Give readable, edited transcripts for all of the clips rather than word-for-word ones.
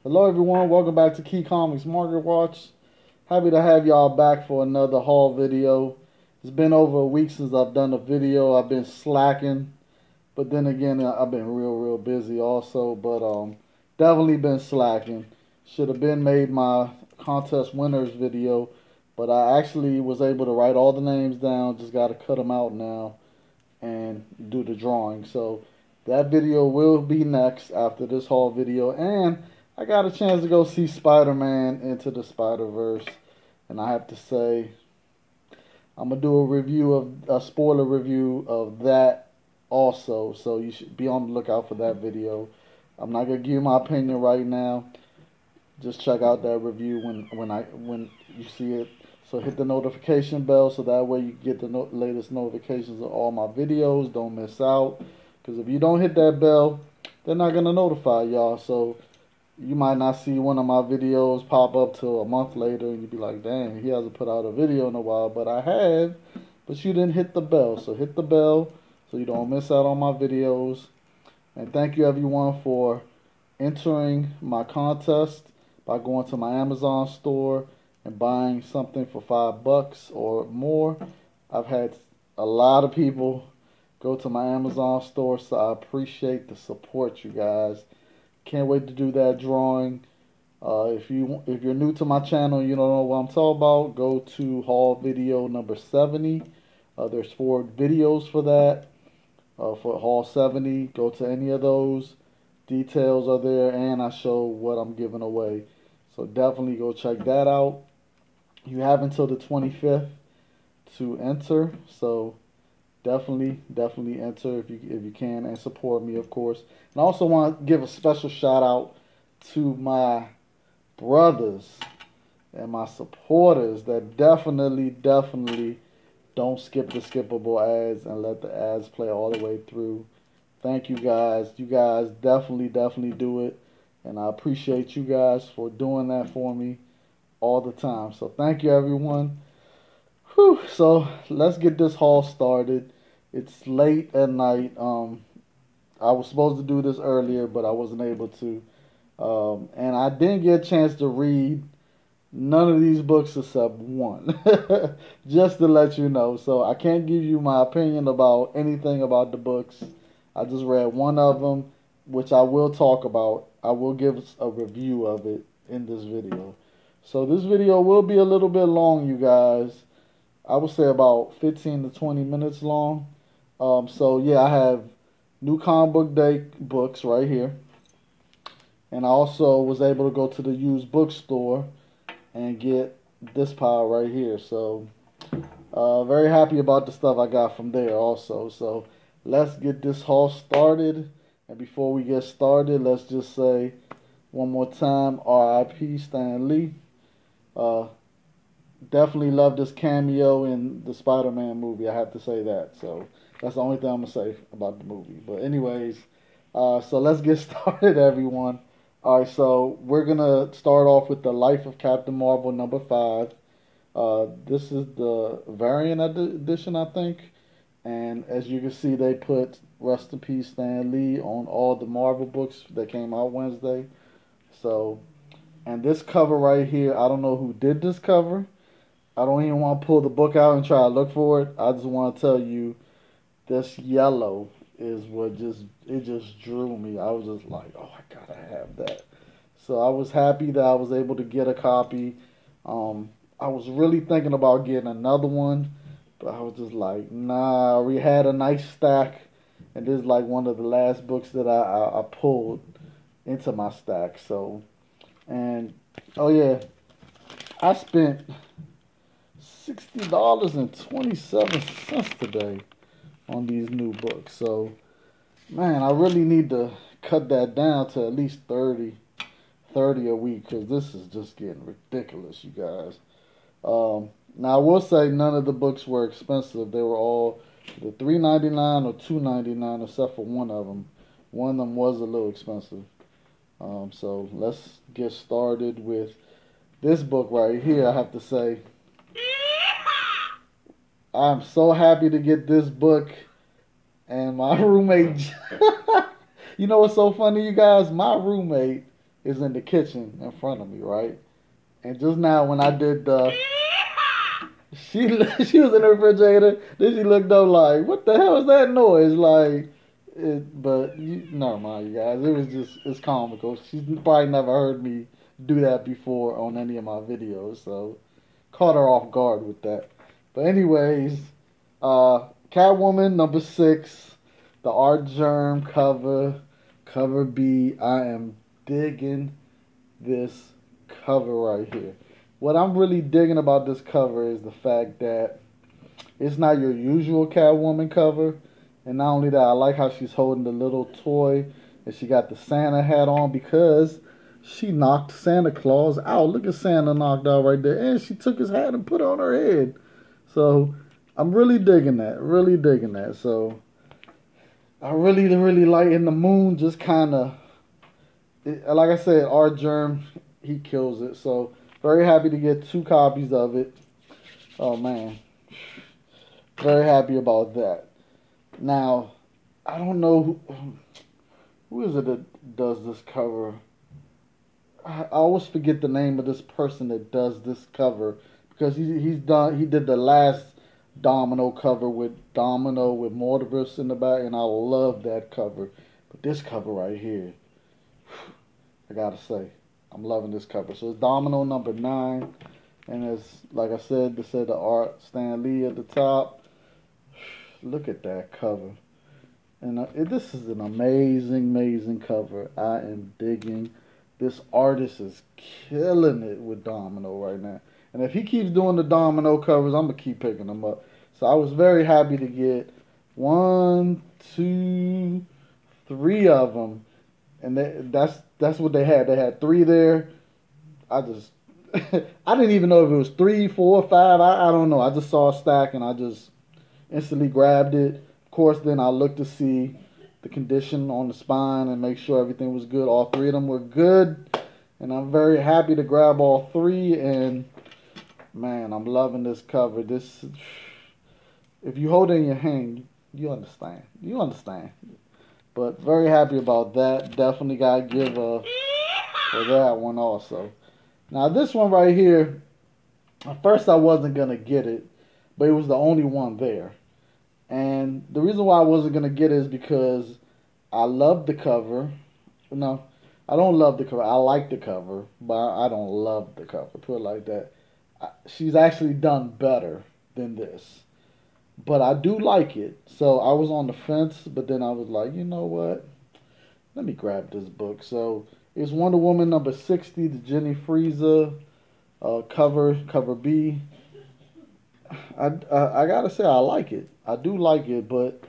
Hello everyone, welcome back to Key Comics Market Watch. Happy to have y'all back for another haul video. It's been over a week since I've done a video. I've been slacking, but then again I've been real busy also, but definitely been slacking. Should have been made my contest winners video, but I actually was able to write all the names down, just got to cut them out now and do the drawing. So that video will be next after this haul video, and I got a chance to go see Spider-Man Into the Spider-Verse, and I have to say, I'm gonna do a spoiler review of that also. So you should be on the lookout for that video. I'm not gonna give you my opinion right now. Just check out that review when you see it. So hit the notification bell so that way you get the latest notifications of all my videos. Don't miss out. Because if you don't hit that bell, they're not gonna notify y'all. So you might not see one of my videos pop up till a month later, and you'd be like, dang, he hasn't put out a video in a while. But I have, but you didn't hit the bell. So hit the bell so you don't miss out on my videos. And thank you everyone for entering my contest by going to my Amazon store and buying something for $5 or more. I've had a lot of people go to my Amazon store, so I appreciate the support, you guys. Can't wait to do that drawing. If you're new to my channel, you don't know what I'm talking about, go to haul video number 70. There's 4 videos for that. For haul 70, go to any of those. Details are there, and I show what I'm giving away. So definitely go check that out. You have until the 25th to enter. So definitely enter if you can, and support me, of course. And I also want to give a special shout out to my brothers and my supporters that definitely don't skip the skippable ads and let the ads play all the way through. Thank you guys. You guys definitely do it. And I appreciate you guys for doing that for me all the time. So thank you everyone. Whew. So let's get this haul started. It's late at night. I was supposed to do this earlier, but I wasn't able to. And I didn't get a chance to read none of these books except one. Just to let you know. So I can't give you my opinion about anything about the books. I just read one of them, which I will talk about. I will give a review of it in this video. So this video will be a little bit long, you guys. I would say about 15 to 20 minutes long. So yeah, I have New Comic Book Day books right here. And I also was able to go to the used bookstore and get this pile right here. So very happy about the stuff I got from there also. So let's get this haul started. And before we get started, let's just say one more time, R.I.P. Stan Lee. Definitely love this cameo in the Spider-Man movie. I have to say that. So that's the only thing I'm going to say about the movie. But anyways, so let's get started, everyone. All right, so we're going to start off with The Life of Captain Marvel number 5. This is the variant edition, I think. And as you can see, they put Rest in Peace Stan Lee on all the Marvel books that came out Wednesday. So, and this cover right here, I don't know who did this cover. I don't even want to pull the book out and try to look for it. I just want to tell you, this yellow is what just drew me. I was just like, oh, I gotta have that. So I was happy that I was able to get a copy. I was really thinking about getting another one, but I was just like, nah, we had a nice stack, and this is like one of the last books that I pulled into my stack. So, and, oh yeah, I spent $60.27 today on these new books. So, man, I really need to cut that down to at least 30 a week, because this is just getting ridiculous, you guys. Now, I will say none of the books were expensive. They were all either $3.99 or $2.99, except for one of them. One of them was a little expensive. So let's get started with this book right here. I have to say, I'm so happy to get this book. And my roommate, you know what's so funny, you guys? My roommate is in the kitchen in front of me, right? And just now when I did the, she was in the refrigerator. Then she looked up like, what the hell is that noise? Like, never mind, you guys. It was just, it's comical. She's probably never heard me do that before on any of my videos, so caught her off guard with that. But anyways, Catwoman #6, the Art Germ cover B. I am digging this cover right here. What I'm really digging about this cover is the fact that it's not your usual Catwoman cover. And not only that, I like how she's holding the little toy and she got the Santa hat on because she knocked Santa Claus out. Look at Santa knocked out right there. And she took his hat and put it on her head. So I'm really digging that. Really digging that. So I really like, in the moon just kind of, like I said, Art Germ, he kills it. So very happy to get 2 copies of it. Oh man. Very happy about that. Now, I don't know who is it that does this cover. I always forget the name of this person that does this cover because he did the last Domino cover with Domino with Mortiverse in the back, and I love that cover. But this cover right here, I gotta say, I'm loving this cover. So it's Domino #9, and it's like I said, they said the art Stan Lee at the top. Look at that cover. And this is an amazing cover. I am digging. This artist is killing it with Domino right now. And if he keeps doing the Domino covers, I'm going to keep picking them up. So I was very happy to get 1, 2, 3 of them. And that's what they had. They had 3 there. I just, I didn't even know if it was 3, 4, 5. I don't know. I just saw a stack and I just instantly grabbed it. Of course, then I looked to see the condition on the spine and make sure everything was good. All 3 of them were good, and I'm very happy to grab all 3. And man, I'm loving this cover. This, if you hold it in your hand, you understand. You understand. But very happy about that. Definitely gotta give for that one also. Now this one right here, at first I wasn't gonna get it, but it was the only one there. And the reason why I wasn't going to get it is because I love the cover. No, I don't love the cover. I like the cover, but I don't love the cover. Put it like that. She's actually done better than this. But I do like it. So I was on the fence, but then I was like, you know what? Let me grab this book. So it's Wonder Woman #60, the Jenny Frieza cover B. I gotta say I like it. I do like it, but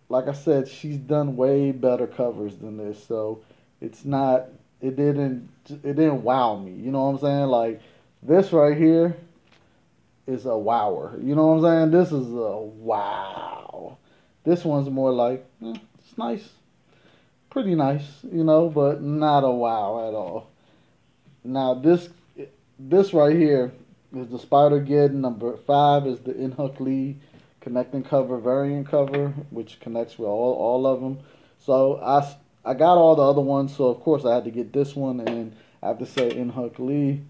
like I said, she's done way better covers than this. So it's not. It didn't wow me. You know what I'm saying? Like this right here is a wower. You know what I'm saying? This is a wow. This one's more like it's nice, pretty nice, you know, but not a wow at all. Now this right here is the Spider-Geddon #5 is the Inhuck Lee connecting cover variant cover, which connects with all of them. So I got all the other ones, so of course I had to get this one, and I have to say Inhuck Lee,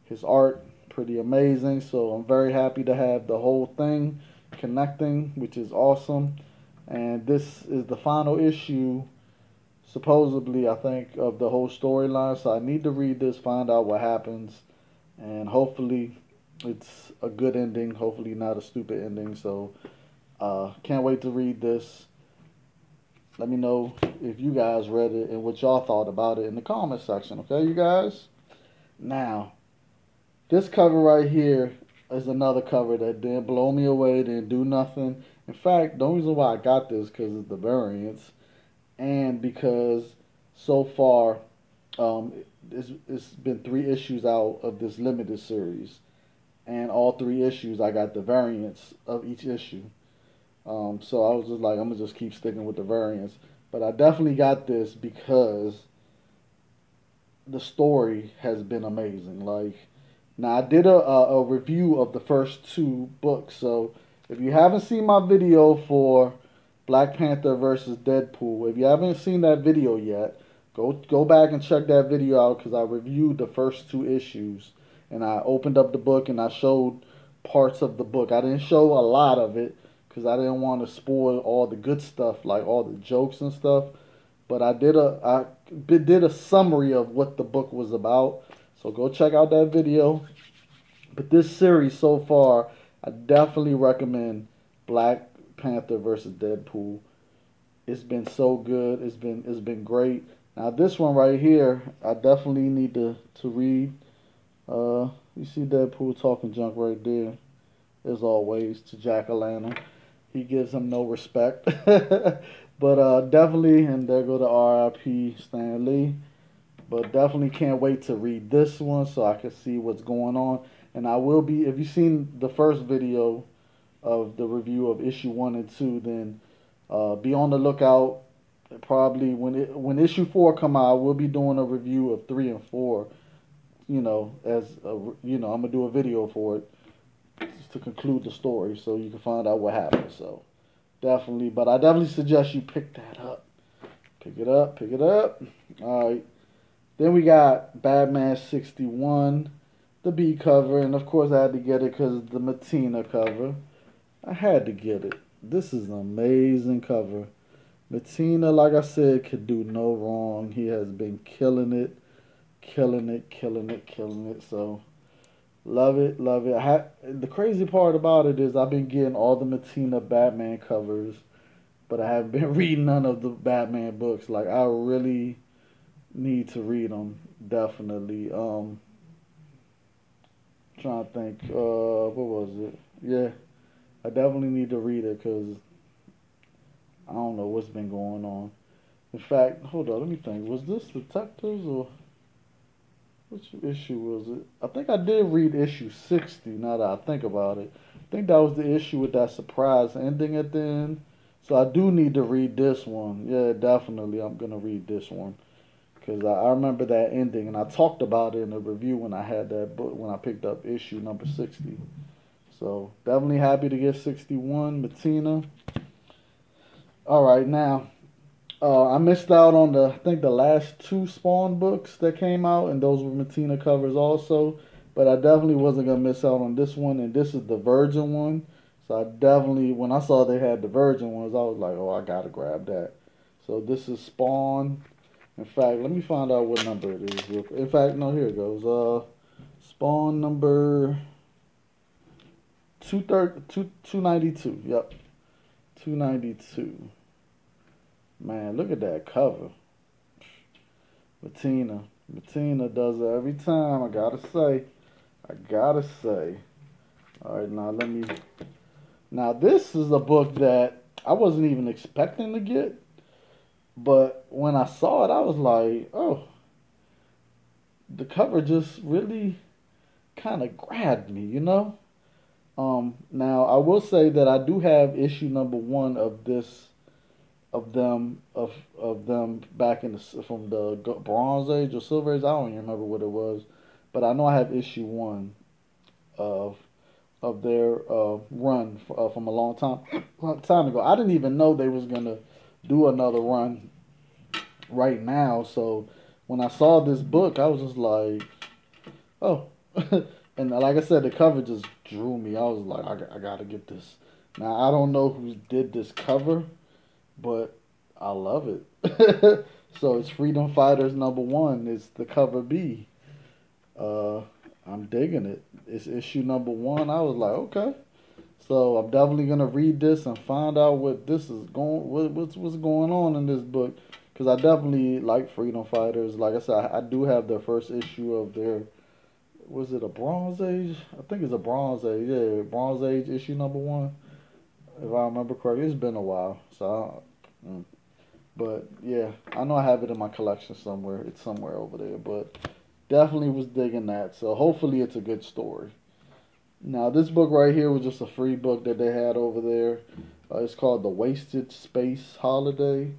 his art pretty amazing. So I'm very happy to have the whole thing connecting, which is awesome. And this is the final issue, supposedly, I think, of the whole storyline. So I need to read this, find out what happens, and hopefully it's a good ending, hopefully not a stupid ending. So can't wait to read this. Let me know if you guys read it and what y'all thought about it in the comment section, okay, you guys? Now, this cover right here is another cover that didn't blow me away, didn't do nothing. In fact, the only reason why I got this because of the variants, and because so far it's been 3 issues out of this limited series, and all 3 issues I got the variants of each issue. So I was just like, I'm gonna just keep sticking with the variants. But I definitely got this because the story has been amazing. Like, now I did a review of the first 2 books. So if you haven't seen my video for Black Panther versus Deadpool, if you haven't seen that video yet, Go back and check that video out because I reviewed the first 2 issues and I opened up the book and I showed parts of the book. I didn't show a lot of it because I didn't want to spoil all the good stuff, like all the jokes and stuff. But I did a summary of what the book was about. So go check out that video. But this series so far, I definitely recommend Black Panther versus Deadpool. It's been so good. It's been great. Now this one right here, I definitely need to read. You see Deadpool talking junk right there, as always, to Jack-O-Lantern. He gives him no respect. But definitely, and there go to R.I.P. Stan Lee. But definitely can't wait to read this one so I can see what's going on. And I will be, if you've seen the first video of the review of issue 1 and 2, then be on the lookout. Probably when issue 4 come out, we'll be doing a review of 3 and 4. I'm gonna do a video for it just to conclude the story, so you can find out what happened. So definitely, but I definitely suggest you pick that up. Pick it up. All right. Then we got Batman 61, the B cover, and of course I had to get it because the Matina cover. I had to get it. This is an amazing cover. Matina, like I said, could do no wrong. He has been killing it. So, love it. The crazy part about it is I've been getting all the Matina Batman covers, but I haven't been reading none of the Batman books. Like, I really need to read them, definitely. Trying to think, what was it? Yeah, I definitely need to read it because I don't know what's been going on. In fact, hold on, let me think. Was this Detectives or which issue was it? I think I did read issue 60 now that I think about it. I think that was the issue with that surprise ending at the end. So I do need to read this one. Yeah, definitely I'm going to read this one. Because I remember that ending, and I talked about it in a review when I had that book, when I picked up issue number 60. So, definitely happy to get 61, Matina. Alright, now, I missed out on I think the last 2 Spawn books that came out, and those were Matina covers also. But I definitely wasn't going to miss out on this one, and this is the Virgin one. So I definitely, when I saw they had the Virgin ones, I was like, oh, I got to grab that. So this is Spawn. In fact, let me find out what number it is. In fact, no, here it goes. Spawn number 292. Yep. 292. Man, look at that cover. Matina does it every time, I gotta say. Alright, now this is a book that I wasn't even expecting to get. But when I saw it, I was like, oh, the cover just really kind of grabbed me, you know? Now, I will say that I do have issue number 1 of them back from the Bronze Age or Silver Age. I don't even remember what it was. But I know I have issue 1 of their run from a long time ago. I didn't even know they was going to do another run right now. So when I saw this book, I was just like, oh. And like I said, the cover just drew me. I was like, I gotta get this. Now I don't know who did this cover, but I love it. So it's Freedom Fighters number 1. It's the cover B. I'm digging it. It's issue number 1. I was like, okay. So I'm definitely gonna read this and find out what this is what's going on in this book, because I definitely like Freedom Fighters. Like I said, I do have the first issue of their, was it a Bronze Age? I think it's a Bronze Age. Yeah, Bronze Age issue number 1, if I remember correctly. It's been a while, but yeah, I know I have it in my collection somewhere. It's somewhere over there, but definitely was digging that. So hopefully it's a good story. Now, this book right here was just a free book that they had over there. It's called The Wasted Space Holiday,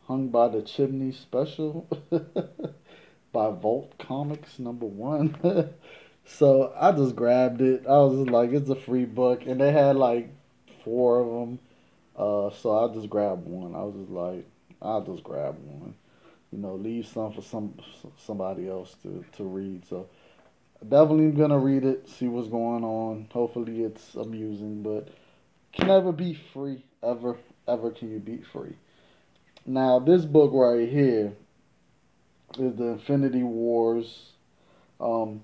Hung by the Chimney Special by Vault Comics number 1. So I just grabbed it. I was just like, it's a free book, and they had like 4 of them. So I just grabbed one. I was just like, I'll just grab one. leave some for somebody else to read. So definitely gonna read it, see what's going on. Hopefully it's amusing, but can never be free. Ever can you be free. Now this book right here is the Infinity Wars, um,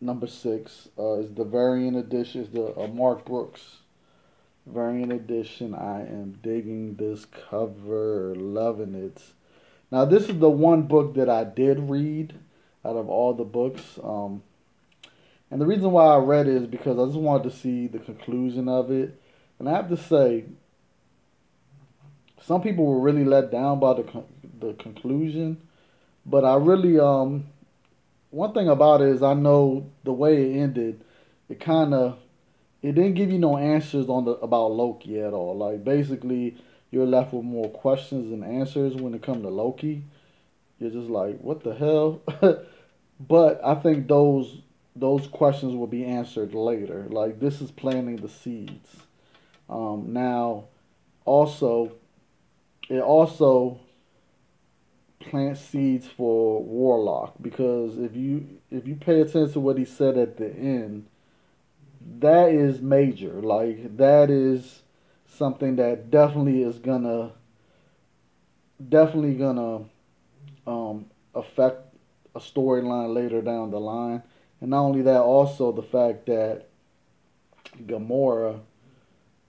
#6. Is the variant edition. Is the Mark Brooks variant edition. I am digging this cover, loving it. Now this is the one book that I did read out of all the books. And the reason why I read it is because I just wanted to see the conclusion of it. And I have to say, some people were really let down by the conclusion. But I really, one thing about it is I know the way it ended, it kind of, it didn't give you no answers about Loki at all. Like basically, you're left with more questions than answers when it comes to Loki. You're just like, what the hell? But I think those questions will be answered later. Like this is planting the seeds. Now, also, it also plants seeds for Warlock, because if you pay attention to what he said at the end, that is major. Like that is something that definitely gonna affect a storyline later down the line. And not only that, also the fact that Gamora.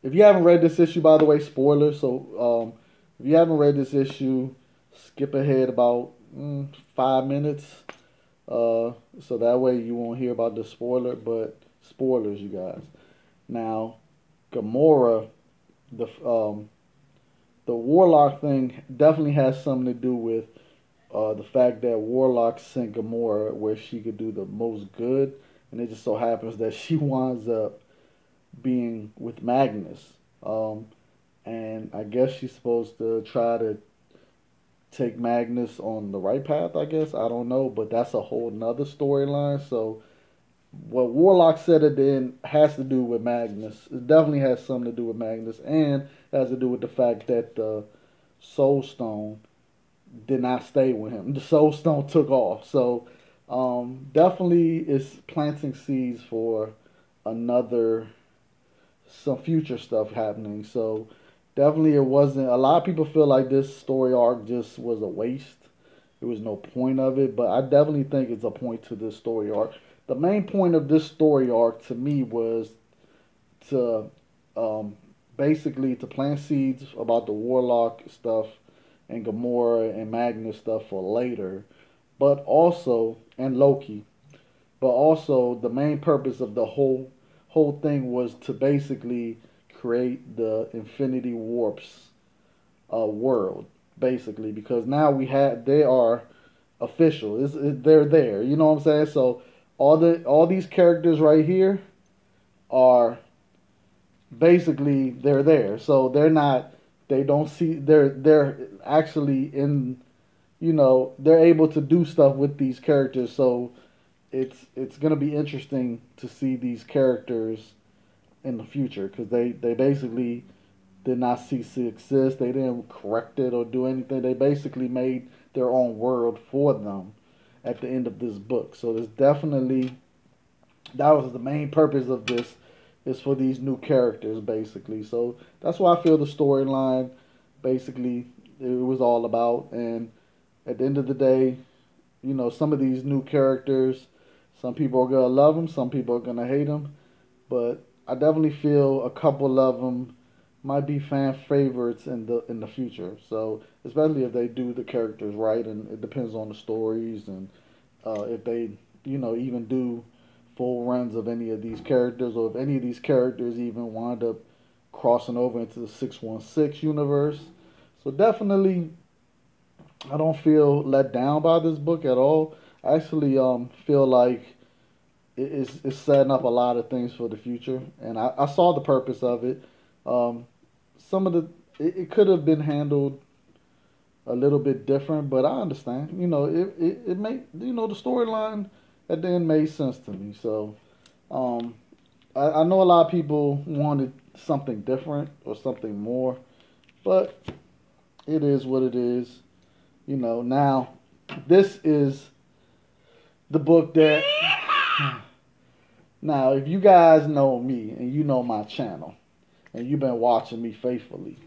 If you haven't read this issue, by the way, spoilers. So if you haven't read this issue, skip ahead about 5 minutes. So that way you won't hear about the spoiler. But spoilers, you guys. Now, Gamora, the Warlock thing definitely has something to do with the fact that Warlock sent Gamora where she could do the most good, and it just so happens that she winds up being with Magnus. And I guess she's supposed to try to take Magnus on the right path, I guess. I don't know, but that's a whole nother storyline. So what Warlock said at the end has to do with Magnus. It definitely has something to do with Magnus, and has to do with the fact that the Soul Stone did not stay with him. The Soul Stone took off. So definitely it's planting seeds for some future stuff happening. So definitely it wasn't, a lot of people feel like this story arc just was a waste. There was no point of it, but I definitely think it's a point to this story arc. The main point of this story arc to me was to basically to plant seeds about the Warlock stuff and Gamora and Magnus stuff for later, but also, and Loki, but also the main purpose of the whole thing was to basically create the Infinity Warps world, basically, because now they are official. They're there. You know what I'm saying? So all these characters right here are basically they're there. So they're actually in, they're able to do stuff with these characters. So it's going to be interesting to see these characters in the future, because they basically did not cease to exist. They didn't correct it or do anything. They basically made their own world for them at the end of this book. So there's definitely, that was the main purpose of this, is for these new characters, basically. So that's what I feel the storyline basically it was all about. And at the end of the day, some of these new characters, some people are gonna love them, some people are gonna hate them, but I definitely feel a couple of them might be fan favorites in the future. So especially if they do the characters right, and it depends on the stories, and if they even do full runs of any of these characters, or if any of these characters even wind up crossing over into the 616 universe. So definitely, I don't feel let down by this book at all. I actually feel like it's setting up a lot of things for the future, and I saw the purpose of it. Some of it could have been handled a little bit different, but I understand. It made the storyline at the end made sense to me. So I know a lot of people wanted something different or something more, but it is what it is. Now this is the book that... Now, if you guys know me and you know my channel and you've been watching me faithfully,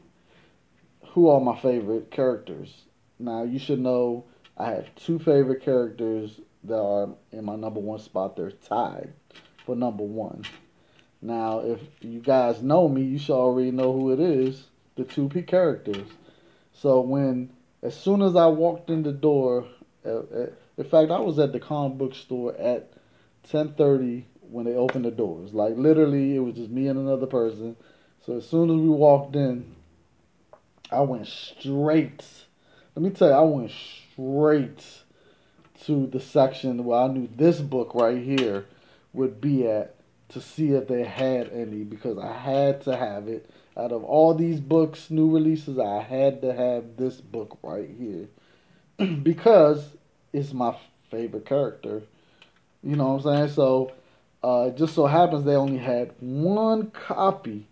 who are my favorite characters? Now, you should know I have two favorite characters that are in my number one spot. They're tied for number one. Now, if you guys know me, you should already know who it is. The 2P characters. So as soon as I walked in the door, in fact, I was at the comic book store at 10:30 when they opened the doors. Like, literally, it was just me and another person. So as soon as we walked in, I went straight. Let me tell you, I went straight to the section where I knew this book right here would be at to see if they had any, because I had to have it. Out of all these books, new releases, I had to have this book right here because it's my favorite character. You know what I'm saying? So it just so happens they only had one copy.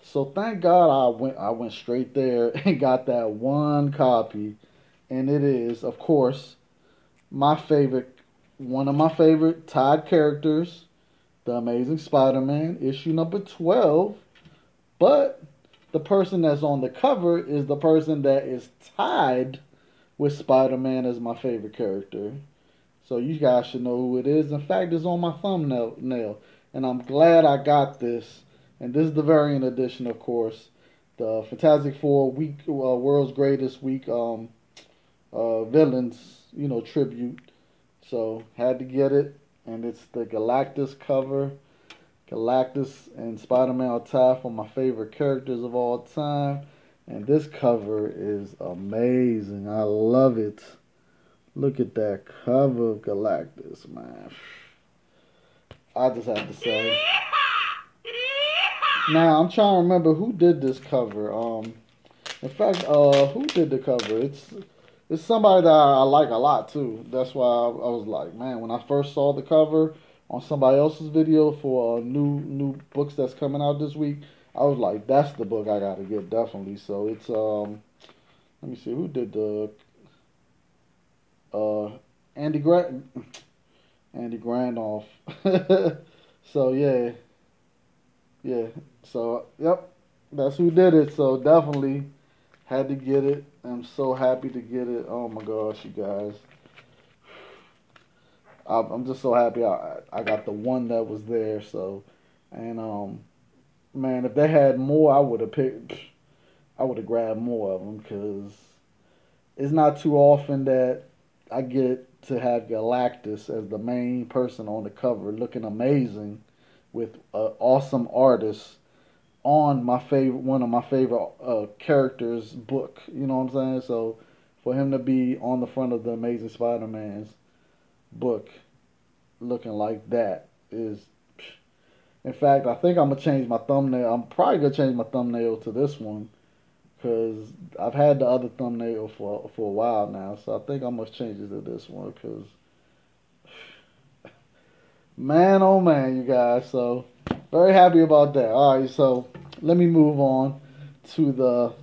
So thank God I went straight there and got that one copy. And it is, of course, one of my favorite tied characters, The Amazing Spider-Man, issue number 12. But the person that's on the cover is the person that is tied with Spider-Man as my favorite character. So you guys should know who it is. In fact, it's on my thumbnail. And I'm glad I got this. And this is the variant edition, of course. The Fantastic Four World's Greatest Week villains, tribute. So had to get it. And it's the Galactus cover. Galactus and Spider-Man are tied for my favorite characters of all time. And this cover is amazing. I love it. Look at that cover of Galactus, man. I just have to say. Now, I'm trying to remember who did this cover. In fact, who did the cover? It's somebody that I like a lot, too. That's why I was like, man, when I first saw the cover on somebody else's video for new books that's coming out this week, I was like, that's the book I gotta get, definitely. So it's let me see, who did the Andy Grandoff. So yeah. So yep, that's who did it. So definitely had to get it. I'm so happy to get it. Oh my gosh, you guys. I'm just so happy I got the one that was there. So, and man, if they had more, I would have grabbed more of them, because it's not too often that I get to have Galactus as the main person on the cover, looking amazing with an awesome artist on one of my favorite characters' book. You know what I'm saying? So for him to be on the front of the Amazing Spider-Man's book looking like that is... In fact, I think I'm going to change my thumbnail. I'm probably going to change my thumbnail to this one, because I've had the other thumbnail for a while now. So I think I must change it to this one, because man, oh man, you guys. So very happy about that. All right, so let me move on to the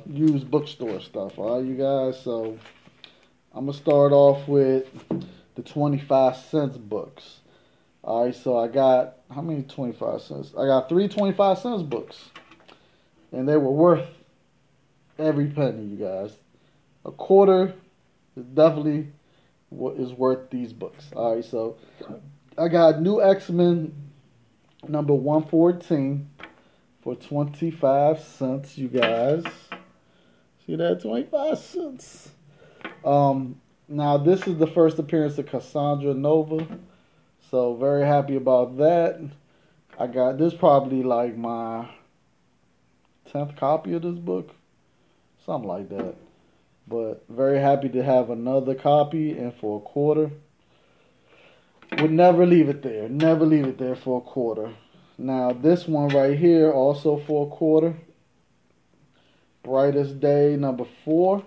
used bookstore stuff. All right, you guys. So I'm going to start off with the 25-cent books. All right, so I got, how many 25 cents? I got 3 25-cent books. And they were worth every penny, you guys. A quarter is definitely what is worth these books. All right, so I got New XMen number 114 for 25 cents, you guys. See that? 25 cents. Now, this is the first appearance of Cassandra Nova. So, very happy about that. I got this, probably like my 10th copy of this book. Something like that. But very happy to have another copy, and for a quarter. Would never leave it there. Never leave it there for a quarter. Now, this one right here, also for a quarter. Brightest Day number 4.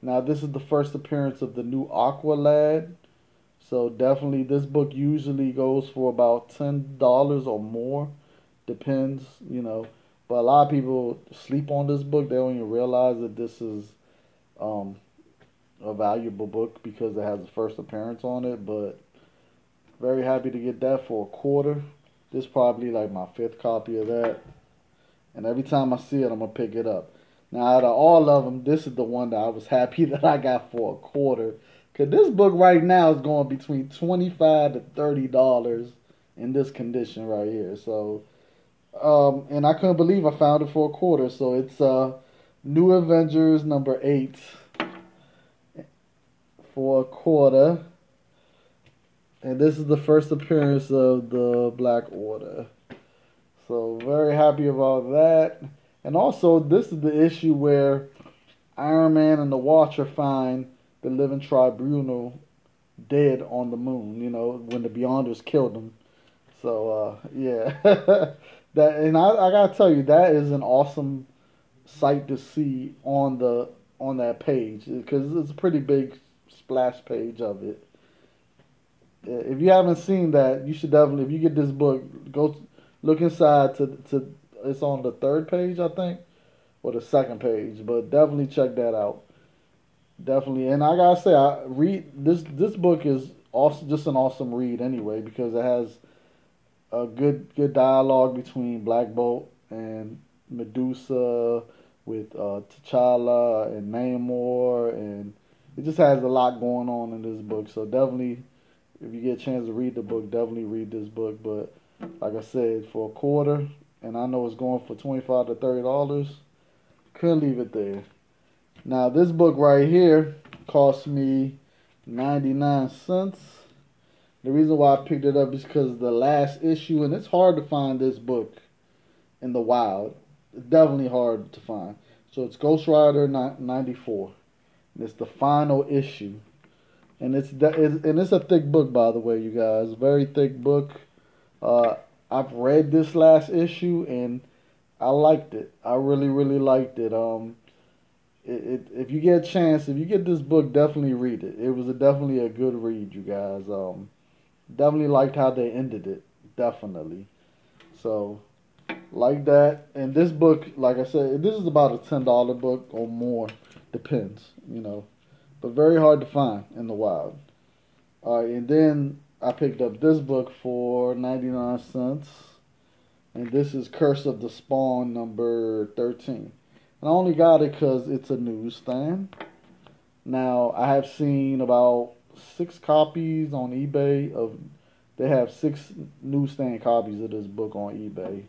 Now, this is the first appearance of the new Aqualad. So definitely this book usually goes for about $10 or more. Depends, But a lot of people sleep on this book. They don't even realize that this is um, a valuable book because it has a first appearance on it. But very happy to get that for a quarter. This is probably like my 5th copy of that. And every time I see it, I'm going to pick it up. Now, out of all of them, this is the one that I was happy that I got for a quarter. Because this book right now is going between $25 to $30 in this condition right here. So, and I couldn't believe I found it for a quarter. So it's New Avengers number 8 for a quarter. And this is the first appearance of the Black Order. So very happy about that. And also, this is the issue where Iron Man and the Watcher find the Living Tribunal dead on the moon, you know, when the Beyonders killed them. So, yeah. That, and I gotta tell you, that is an awesome sight to see on that page, because it's a pretty big splash page of it. If you haven't seen that, you should definitely, if you get this book, go look inside to it's on the 3rd page, I think, or the 2nd page, but definitely check that out. Definitely. And I gotta say, I read this book is also just an awesome read anyway, because it has a good dialogue between Black Bolt and Medusa, with T'Challa and Namor, and it just has a lot going on in this book. So definitely, if you get a chance to read the book, definitely read this book. But like I said, for a quarter, and I know it's going for $25 to $30, couldn't leave it there. Now this book right here cost me 99 cents. The reason why I picked it up is because of the last issue, and it's hard to find this book in the wild. It's definitely hard to find. So it's Ghost Rider 94. And it's the final issue. And it's a thick book, by the way, you guys. Very thick book. I've read this last issue, and I liked it. I really, really liked it. If you get a chance, if you get this book, definitely read it. It was definitely a good read, you guys. Definitely liked how they ended it. Definitely. So, like that. And this book, like I said, this is about a $10 book or more. Depends, you know. But very hard to find in the wild. Alright, and then I picked up this book for 99 cents. And this is Curse of the Spawn number 13. And I only got it because it's a newsstand. Now, I have seen about 6 copies on eBay of. They have 6 newsstand copies of this book on eBay.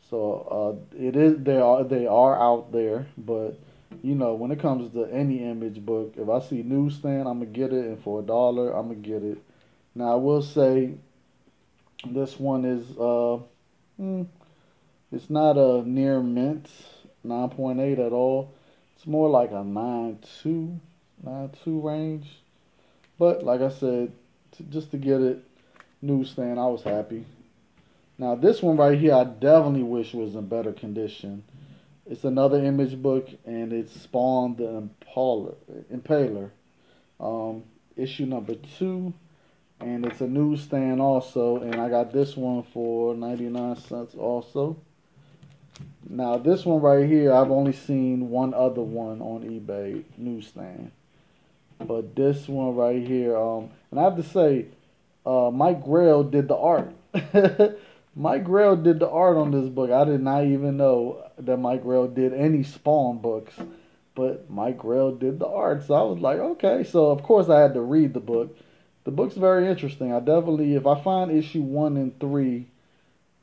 So they are out there, but you know, when it comes to any image book, if I see newsstand, I'm gonna get it, and for $1, I'm gonna get it. Now I will say, this one is it's not a near mint 9.8 at all. It's more like a 9.2 range. But like I said, just to get it newsstand, I was happy. Now this one right here, I definitely wish was in better condition. It's another image book, and it's Spawn the Impaler, issue number 2, and it's a newsstand also, and I got this one for 99 cents also. Now this one right here, I've only seen one other one on eBay newsstand, but this one right here, and I have to say, Mike Grail did the art. Mike Grail did the art on this book. I did not even know that Mike Grail did any Spawn books, but Mike Grail did the art. So I was like, okay. So of course I had to read the book. The book's very interesting. I definitely, if I find issue 1 and 3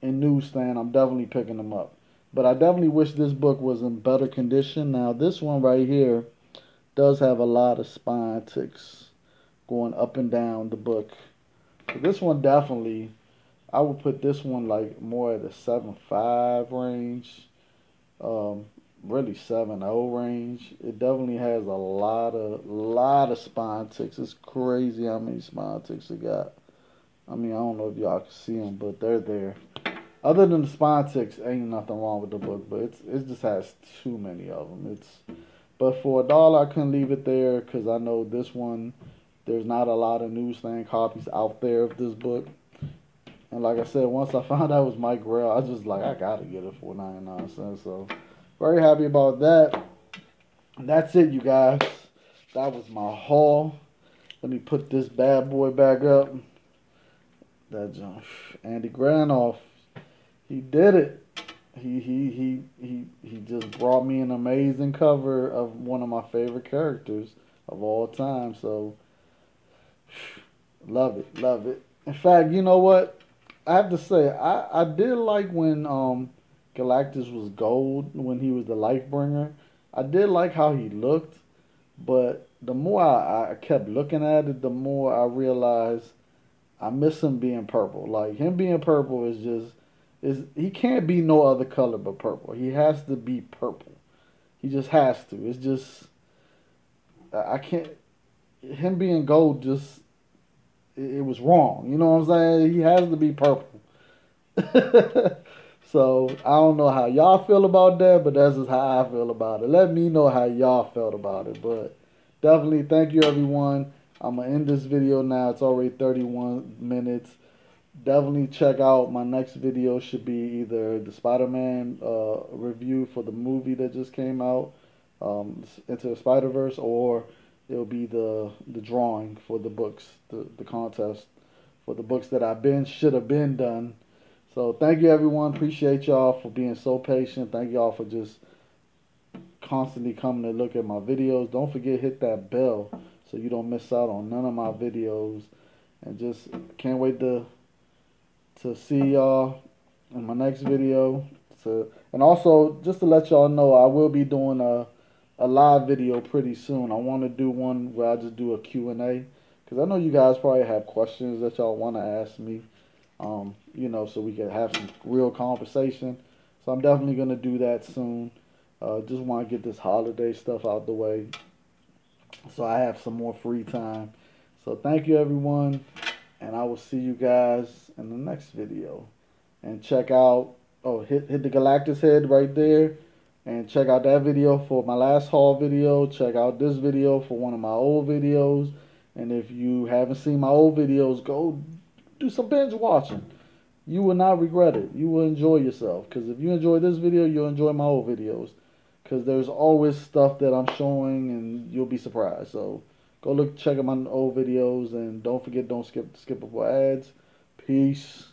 in newsstand, I'm definitely picking them up. But I definitely wish this book was in better condition. Now this one right here does have a lot of spine ticks going up and down the book. So this one definitely, I would put this one like more at the 7.5 range, really 7.0 range. It definitely has a lot of spine ticks. It's crazy how many spine ticks it got. I mean, I don't know if y'all can see them, but they're there. Other than the spine ticks, ain't nothing wrong with the book, but it just has too many of them. But for $1, I couldn't leave it there because I know this one, there's not a lot of newsstand copies out there of this book. And like I said, once I found out it was Mike Grail, I was just like, I gotta get it for 99 cents. So very happy about that. that's it, you guys. That was my haul. Let me put this bad boy back up. That Andy Granoff, he did it. He just brought me an amazing cover of one of my favorite characters of all time. So love it, love it. In fact, you know what? I have to say, I did like when Galactus was gold, when he was the life bringer. I did like how he looked, but the more I kept looking at it, the more I realized I miss him being purple. Like him being purple is just is he can't be no other color but purple. He has to be purple. He just has to. It's just I can't. Him being gold just it was wrong. You know what I'm saying? He has to be purple. So I don't know how y'all feel about that, but that's just how I feel about it. Let me know how y'all felt about it. But definitely thank you everyone. I'm gonna end this video now. It's already 31 minutes. Definitely check out my next video. Should be either the Spider-Man review for the movie that just came out, Into the Spider-Verse, or it'll be the drawing for the books, the contest for the books that should have been done. So thank you everyone. Appreciate y'all for being so patient. Thank y'all for just constantly coming to look at my videos. Don't forget hit that bell so you don't miss out on none of my videos. And just can't wait to see y'all in my next video. And also just to let y'all know, I will be doing a live video pretty soon. I want to do one where I just do a Q&A because I know you guys probably have questions that y'all want to ask me. You know, so we can have some real conversation. So I'm definitely going to do that soon. Just want to get this holiday stuff out the way so I have some more free time. So thank you everyone, and I will see you guys in the next video. And check out, hit the Galactus head right there, and check out that video for my last haul video. Check out this video for one of my old videos. And if you haven't seen my old videos, go do some binge watching. You will not regret it. You will enjoy yourself. Because if you enjoy this video, you'll enjoy my old videos. Because there's always stuff that I'm showing and you'll be surprised. So go check out my old videos. And don't forget, don't skip skippable ads. Peace.